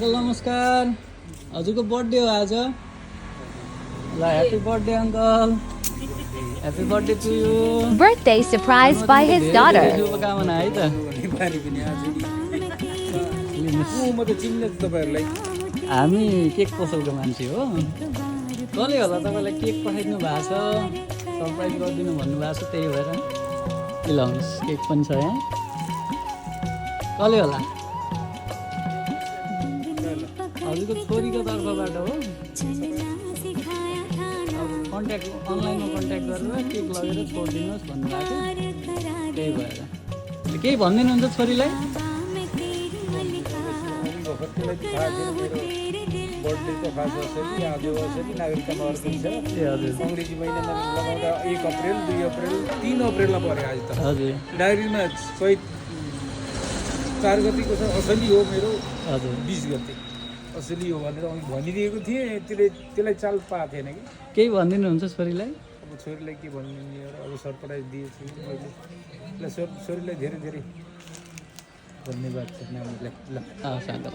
Uncle नमस्कार हजुरको birthday हो आज ल happy birthday uncle happy birthday to you Birthday surprised by his daughter. शुभकामना है त म त चिन्ने तपाईहरुलाई हामी केक पसलको मान्छे हो कसले होला तपाईँलाई केक पठाइदिनु भएको छ सरप्राइज गरिदिनु भन्नुभएको छ त्यही भएर लाउनुहोस् केक पनि छ यहाँ कसले होला हजुरको छोरीको तर्फबाट हो अब कन्ट्याक्ट अनलाइनमा कन्ट्याक्ट गरेर केक लगेर छोडिदिनुहोस् भन्नुभएको थियो त्यही भएर केही भनिदिनुहुन्छ छोरीलाई बर्थडे तो खास असली आज असली नागरिकता अर्को छ ए हजुर अंग्रेजी महिनामा लगाउँदा 1 अप्रिल 2 अप्रिल 3 अप्रिलमा पर्यो आज त हजुर डायरीमा चैत 4 गतिको छ असली हो मेरो हजुर 20 गते असली हो भनेर अनि भनिदिएको थिएँ त्यसलाई चाल पाएको थिएन कि केही भनिदिनुहुन्छ छोरीलाई अब छोरीलाई के भन्ने अब सरप्राइज दिएछु मैले ल छोरीलाई धेरै धेरै धन्यवाद छ नानीलाई ल शान्त